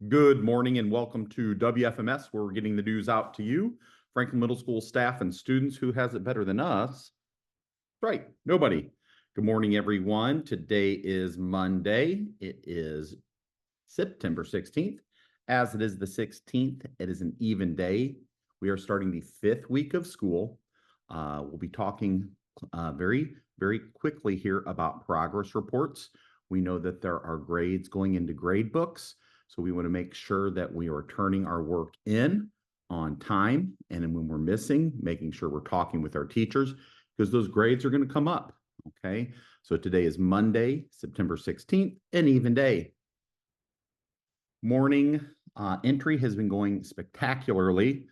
Good morning and welcome to WFMS, where we're getting the news out to you, Franklin Middle School staff and students. Who has it better than us? Right, nobody. Good morning, everyone. Today is Monday. It is September 16th. As it is the 16th, it is an even day. We are starting the 5th week of school. We'll be talking very quickly here about progress reports. We know that there are grades going into grade books, so we want to make sure that we are turning our work in on time, and then when we're missing, making sure we're talking with our teachers, because those grades are going to come up. Okay, so today is Monday, September 16th, an even day. Morning entry has been going spectacularly.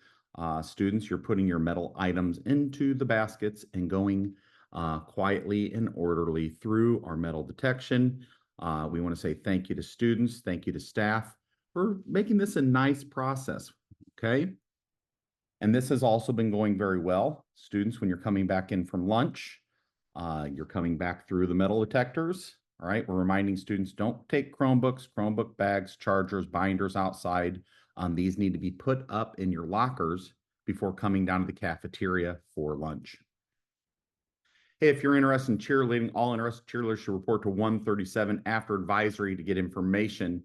Students, you're putting your medal items into the baskets and going quietly and orderly through our medal detection. We want to say thank you to students, thank you to staff for making this a nice process, okay? And this has also been going very well. Students, when you're coming back in from lunch, you're coming back through the metal detectors. All right, we're reminding students, don't take Chromebooks, Chromebook bags, chargers, binders outside. These need to be put up in your lockers before coming down to the cafeteria for lunch. Hey, if you're interested in cheerleading, all interested cheerleaders should report to 137 after advisory to get information.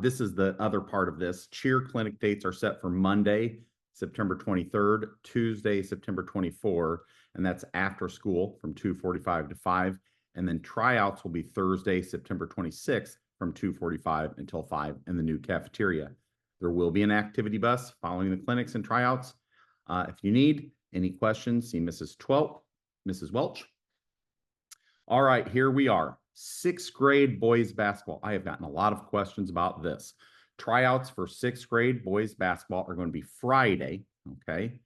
This is the other part of this. Cheer clinic dates are set for Monday, September 23rd, Tuesday, September 24th, and that's after school from 2:45 to 5. And then tryouts will be Thursday, September 26th from 2:45 until 5 in the new cafeteria. There will be an activity bus following the clinics and tryouts. If you need any questions, see Mrs. Welch. All right, here we are. 6th grade boys basketball. I have gotten a lot of questions about this. Tryouts for 6th grade boys basketball are going to be Friday, okay?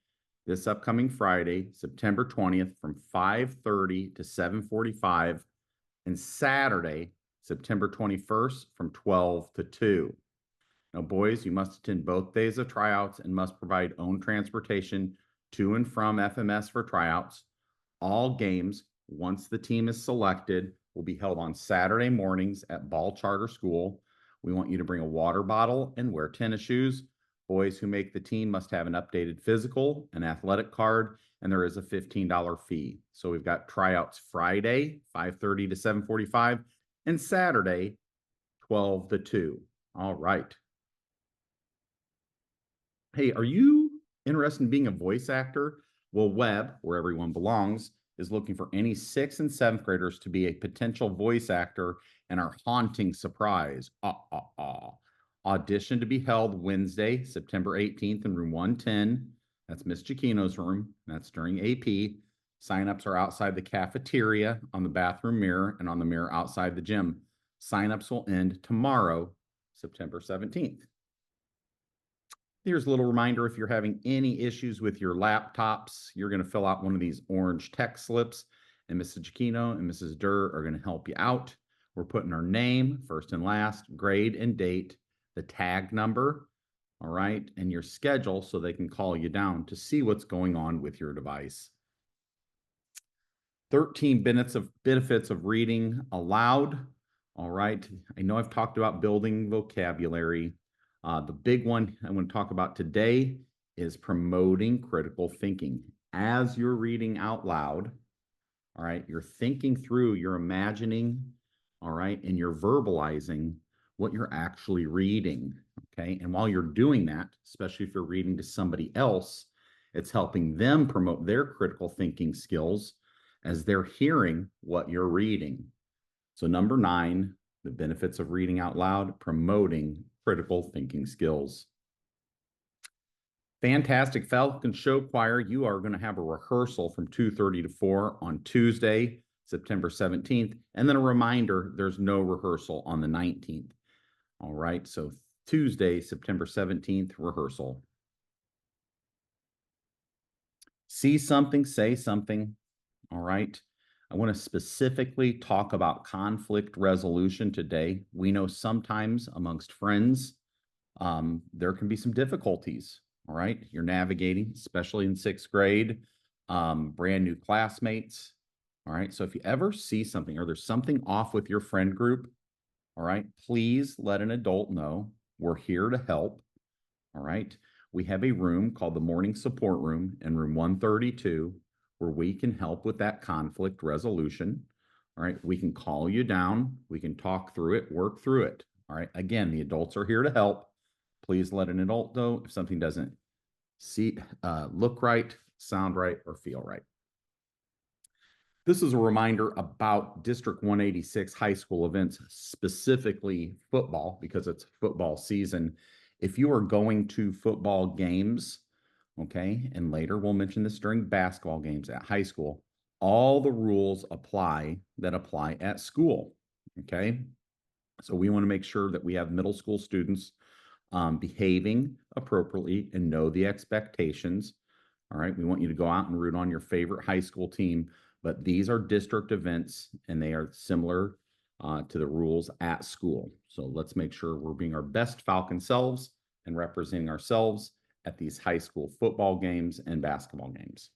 This upcoming Friday, September 20th from 5:30 to 7:45, and Saturday, September 21st from 12 to 2. Now, boys, you must attend both days of tryouts and must provide own transportation to and from FMS for tryouts. All games, once the team is selected, will be held on Saturday mornings at Ball Charter School. We want you to bring a water bottle and wear tennis shoes. Boys who make the team must have an updated physical, an athletic card, and there is a $15 fee. So we've got tryouts Friday, 5:30 to 7:45, and Saturday, 12 to 2. All right. Hey, are you interested in being a voice actor? Well, Webb, where everyone belongs, is looking for any 6th and 7th graders to be a potential voice actor in our haunting surprise. Audition to be held Wednesday, September 18th in room 110. That's Miss Giacchino's room. That's during AP. Signups are outside the cafeteria, on the bathroom mirror, and on the mirror outside the gym. Signups will end tomorrow, September 17th. Here's a little reminder, if you're having any issues with your laptops, you're going to fill out one of these orange text slips, and Mrs. Giacchino and Mrs. Durr are going to help you out. We're putting our name, first and last, grade and date, the tag number, all right, and your schedule so they can call you down to see what's going on with your device. 13 benefits of reading aloud. All right, I know I've talked about building vocabulary. The big one I want to talk about today is promoting critical thinking. As you're reading out loud, all right, you're thinking through, you're imagining, all right, and you're verbalizing what you're actually reading, okay? And while you're doing that, especially if you're reading to somebody else, it's helping them promote their critical thinking skills as they're hearing what you're reading. So number 9, the benefits of reading out loud, promoting critical thinking skills. Fantastic Falcon Show Choir, you are going to have a rehearsal from 2:30 to 4 on Tuesday, September 17th, and then a reminder, there's no rehearsal on the 19th. All right, so Tuesday, September 17th, rehearsal. See something, say something. All right. I want to specifically talk about conflict resolution today. We know sometimes amongst friends, there can be some difficulties. All right. You're navigating, especially in 6th grade, brand new classmates. All right. So if you ever see something or there's something off with your friend group, all right, please let an adult know. We're here to help. All right. We have a room called the Morning Support Room in room 132 where we can help with that conflict resolution. All right. We can call you down. We can talk through it, work through it. All right. Again, the adults are here to help. Please let an adult know if something doesn't look right, sound right, or feel right. This is a reminder about District 186 high school events, specifically football, because it's football season. If you are going to football games, okay, and later we'll mention this during basketball games at high school, all the rules apply that apply at school, okay? So we want to make sure that we have middle school students behaving appropriately and know the expectations. All right, we want you to go out and root on your favorite high school team, but these are district events and they are similar to the rules at school. So let's make sure we're being our best Falcon selves and representing ourselves at these high school football games and basketball games.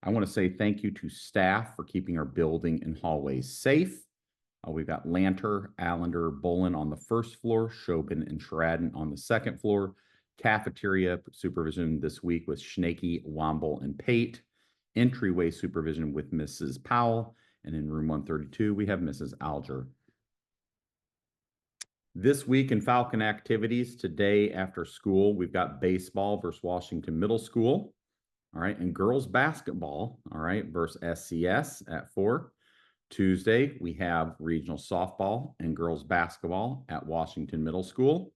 I want to say thank you to staff for keeping our building and hallways safe. We've got Lanter, Allender, Bolin on the first floor, Shobin and Sheridan on the second floor. Cafeteria supervision this week with Schnakey, Womble, and Pate. Entryway supervision with Mrs. Powell. And in room 132, we have Mrs. Alger. This week in Falcon Activities, today after school, we've got baseball versus Washington Middle School. All right, and girls basketball, all right, versus SCS at 4. Tuesday, we have regional softball and girls basketball at Washington Middle School.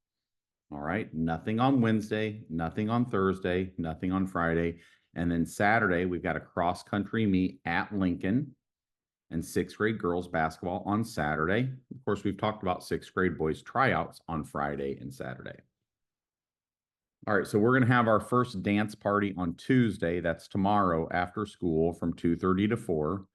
All right, nothing on Wednesday, nothing on Thursday, nothing on Friday. And then Saturday, we've got a cross-country meet at Lincoln and 6th grade girls basketball on Saturday. Of course, we've talked about 6th grade boys tryouts on Friday and Saturday. All right, so we're going to have our first dance party on Tuesday. That's tomorrow after school from 2:30 to 4.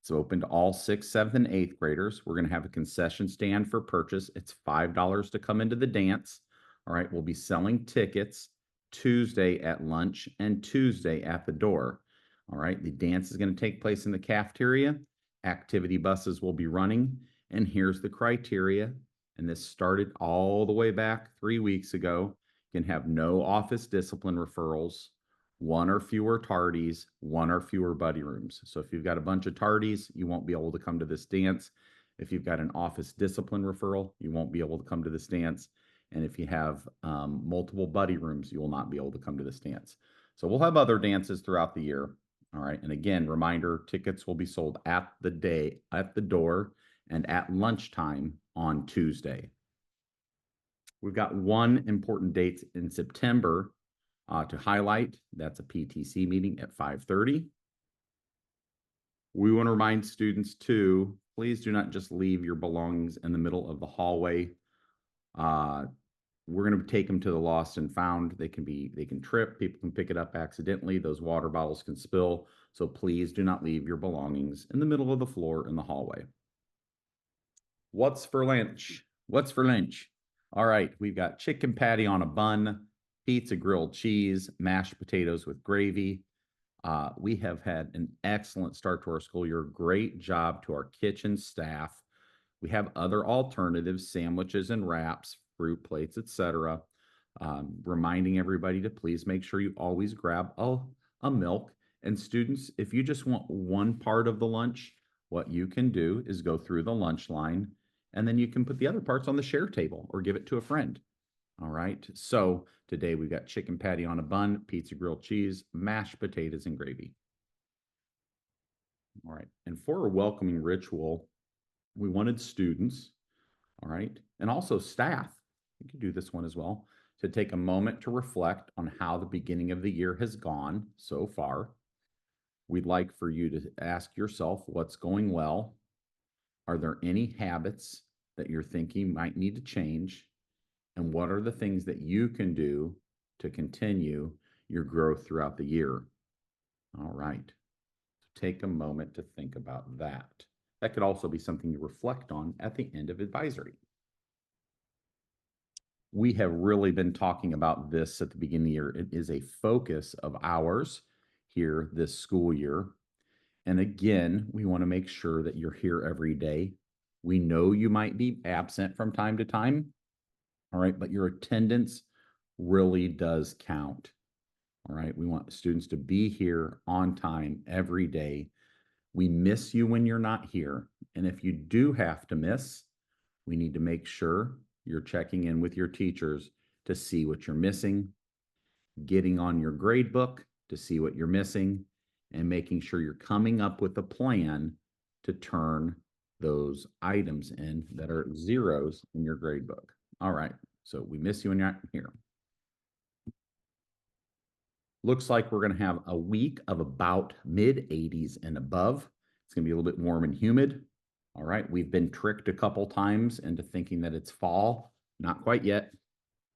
It's open to all 6th, 7th, and 8th graders. We're going to have a concession stand for purchase. It's $5 to come into the dance. All right, we'll be selling tickets Tuesday at lunch and Tuesday at the door. All right, the dance is going to take place in the cafeteria. Activity buses will be running. And here's the criteria. And this started all the way back 3 weeks ago. You can have no office discipline referrals, 1 or fewer tardies, 1 or fewer buddy rooms. So if you've got a bunch of tardies, you won't be able to come to this dance. If you've got an office discipline referral, you won't be able to come to this dance. And if you have multiple buddy rooms, you will not be able to come to this dance. So we'll have other dances throughout the year. All right. And again, reminder, tickets will be sold at the door and at lunchtime on Tuesday. We've got one important date in September to highlight. That's a PTC meeting at 5:30. We want to remind students too, please do not just leave your belongings in the middle of the hallway. We're going to take them to the lost and found. They can trip, people can pick it up accidentally. Those water bottles can spill. So please do not leave your belongings in the middle of the floor in the hallway. What's for lunch? What's for lunch? All right, we've got chicken patty on a bun, pizza, grilled cheese, mashed potatoes with gravy. We have had an excellent start to our school year. Great job to our kitchen staff. We have other alternatives, sandwiches and wraps, fruit plates, etc. Reminding everybody to please make sure you always grab a milk. And students, if you just want one part of the lunch, what you can do is go through the lunch line, and then you can put the other parts on the share table or give it to a friend. All right, so today we've got chicken patty on a bun, pizza, grilled cheese, mashed potatoes, and gravy. All right, and for a welcoming ritual, we wanted students, all right, and also staff, you can do this one as well, to take a moment to reflect on how the beginning of the year has gone so far. We'd like for you to ask yourself what's going well. Are there any habits that you're thinking might need to change? And what are the things that you can do to continue your growth throughout the year? All right. So take a moment to think about that. That could also be something you reflect on at the end of advisory. We have really been talking about this at the beginning of the year. It is a focus of ours here this school year. And again, we want to make sure that you're here every day. We know you might be absent from time to time. All right, but your attendance really does count. All right, we want students to be here on time every day. We miss you when you're not here. And if you do have to miss, we need to make sure you're checking in with your teachers to see what you're missing, getting on your grade book to see what you're missing, and making sure you're coming up with a plan to turn those items in that are zeros in your grade book. All right, so we miss you when you're not here. Looks like we're going to have a week of about mid 80s and above. It's going to be a little bit warm and humid. All right, we've been tricked a couple times into thinking that it's fall. Not quite yet.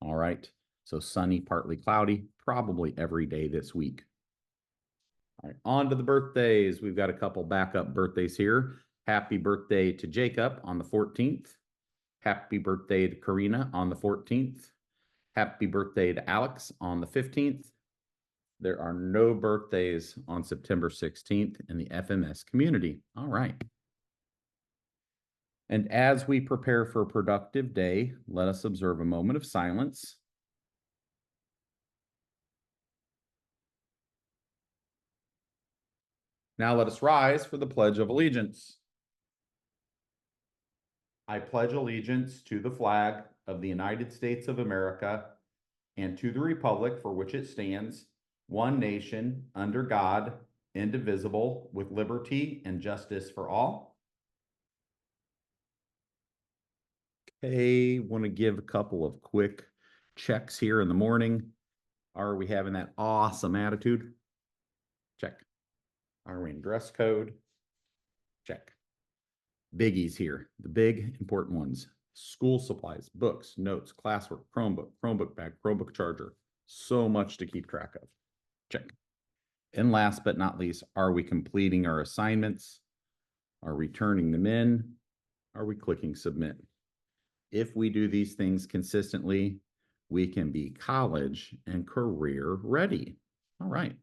All right, so sunny, partly cloudy, probably every day this week. All right, on to the birthdays. We've got a couple backup birthdays here. Happy birthday to Jacob on the 14th. Happy birthday to Karina on the 14th. Happy birthday to Alex on the 15th. There are no birthdays on September 16th in the FMS community. All right. And as we prepare for a productive day, let us observe a moment of silence. Now let us rise for the Pledge of Allegiance. I pledge allegiance to the flag of the United States of America and to the republic for which it stands, one nation, under God, indivisible, with liberty and justice for all. Okay, want to give a couple of quick checks here in the morning. Are we having that awesome attitude? Check. Are we in dress code? Check. Biggies here, the big important ones. School supplies, books, notes, classwork, Chromebook bag, Chromebook charger. So much to keep track of. Check. And last but not least, are we completing our assignments? Are we turning them in? Are we clicking submit? If we do these things consistently, we can be college and career ready. All right.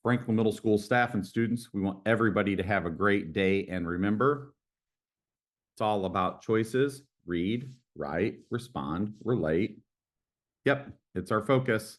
Franklin Middle School staff and students, we want everybody to have a great day. And remember, it's all about choices. Read, write, respond, relate. Yep, it's our focus.